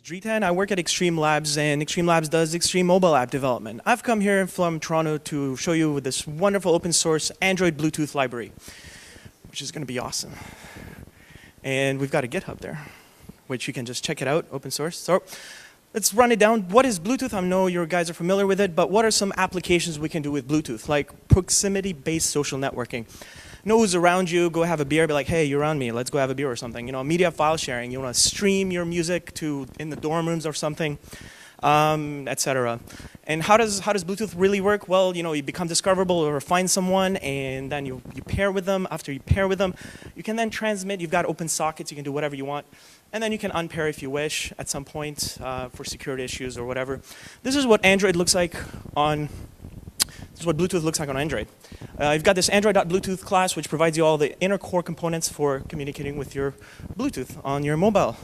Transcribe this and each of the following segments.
Dritan. I work at Extreme Labs, and Extreme Labs does extreme mobile app development. I've come here from Toronto to show you this wonderful open source Android Bluetooth library, which is going to be awesome. And we've got a GitHub there, which you can just check it out, open source. So let's run it down. What is Bluetooth? I know you guys are familiar with it, but what are some applications we can do with Bluetooth, like proximity-based social networking? Know who's around you, go have a beer, be like, hey, you're around me, let's go have a beer or something. You know, media file sharing, you want to stream your music to in the dorm rooms or something, etc. And how does Bluetooth really work? Well, you know, you become discoverable or find someone, and then you pair with them. After you pair with them, you can then transmit. You've got open sockets, you can do whatever you want. And then you can unpair if you wish at some point for security issues or whatever. This is what Android looks like on This is what Bluetooth looks like on Android. You've got this Android.Bluetooth class, which provides you all the inner core components for communicating with your Bluetooth on your mobile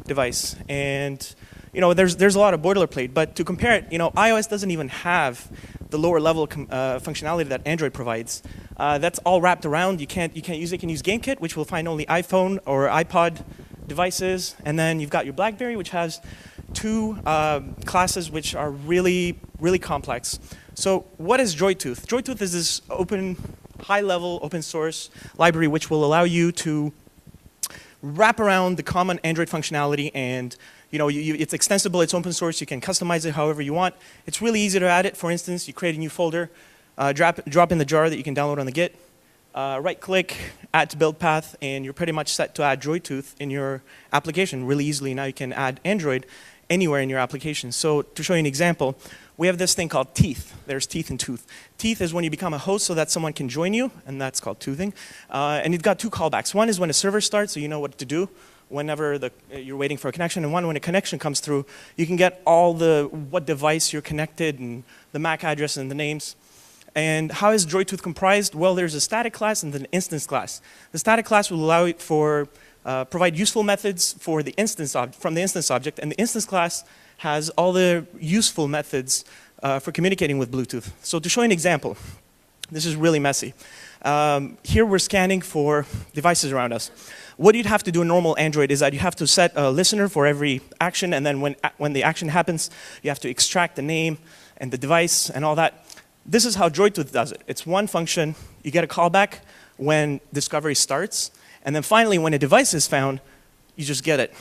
device. And you know, there's a lot of boilerplate, but to compare it, you know, iOS doesn't even have the lower level functionality that Android provides. That's all wrapped around. You can't use it. You can use GameKit, which will find only iPhone or iPod devices, and then you've got your BlackBerry, which has two classes which are really complex. So what is JoyTooth? JoyTooth is this open, high-level, open-source library which will allow you to wrap around the common Android functionality, and you know, it's extensible, it's open source, you can customize it however you want. It's really easy to add it. For instance, you create a new folder, drop in the jar that you can download on the Git, right-click, add to build path, and you're pretty much set to add JoyTooth in your application really easily. Now you can add Android anywhere in your application. So to show you an example, we have this thing called teeth. There's teeth and tooth. Teeth is when you become a host so that someone can join you, and that's called toothing. And you've got two callbacks. One is when a server starts, so you know what to do whenever you're waiting for a connection, and one when a connection comes through, you can get all what device you're connected and the MAC address and the names. And how is JoyTooth comprised? Well, there's a static class and an instance class. The static class will allow it for provide useful methods for the from the instance object, and the instance class has all the useful methods for communicating with Bluetooth. So to show you an example, this is really messy. Here we're scanning for devices around us. What you'd have to do in normal Android is that you have to set a listener for every action, and then when the action happens, you have to extract the name and the device and all that. This is how JoyTooth does it. It's one function. You get a callback when discovery starts, and then finally when a device is found, you just get it.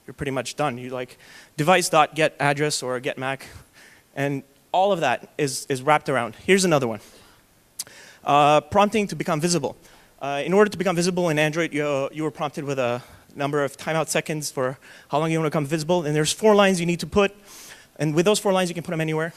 You're pretty much done. You like device.getAddress or getMac, and all of that is wrapped around. Here's another one. Prompting to become visible. In order to become visible in Android, you were prompted with a number of timeout seconds for how long you want to become visible, and there's 4 lines you need to put, and with those 4 lines you can put them anywhere.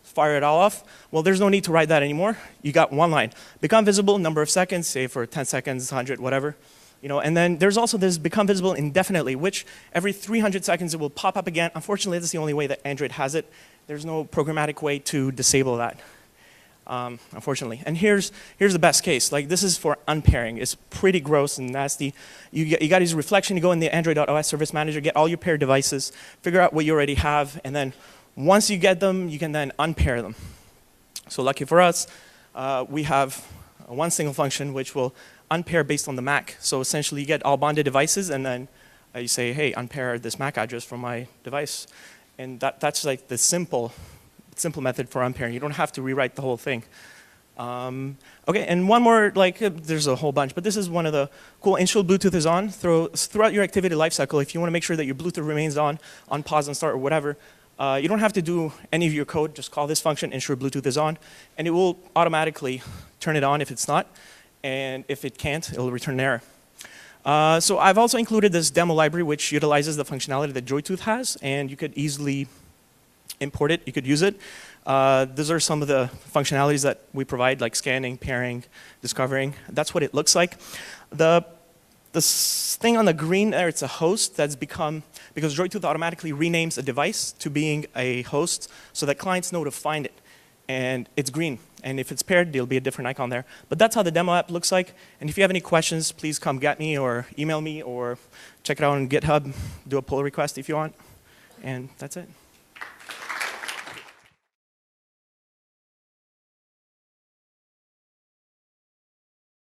Fire it all off. Well, there's no need to write that anymore. You got 1 line. Become visible, number of seconds, say for 10 seconds, 100, whatever. You know, and then there's also this become visible indefinitely, which every 300 seconds it will pop up again. Unfortunately, that's the only way that Android has it. There's no programmatic way to disable that, unfortunately. And here's the best case. Like, this is for unpairing. It's pretty gross and nasty. You got to use reflection. You go in the Android.OS Service Manager, get all your paired devices, figure out what you already have, and then once you get them, you can then unpair them. So lucky for us, we have one single function which will unpair based on the MAC. So essentially you get all bonded devices, and then you say, hey, unpair this MAC address from my device. And that's like the simple method for unpairing. You don't have to rewrite the whole thing. Okay, and one more, like, there's a whole bunch, but this is one of the cool. Ensure Bluetooth is on. Throughout your activity lifecycle, if you want to make sure that your Bluetooth remains on pause and start or whatever, you don't have to do any of your code. Just call this function, ensure Bluetooth is on, and it will automatically turn it on if it's not, and if it can't, it will return an error. So I've also included this demo library which utilizes the functionality that JoyTooth has, and you could easily import it, you could use it. These are some of the functionalities that we provide, like scanning, pairing, discovering. That's what it looks like. The thing on the green there, it's a host that's become, because JoyTooth automatically renames a device to being a host so that clients know to find it. And it's green. And if it's paired, there'll be a different icon there. But that's how the demo app looks like. And if you have any questions, please come get me or email me or check it out on GitHub, do a pull request if you want. And that's it.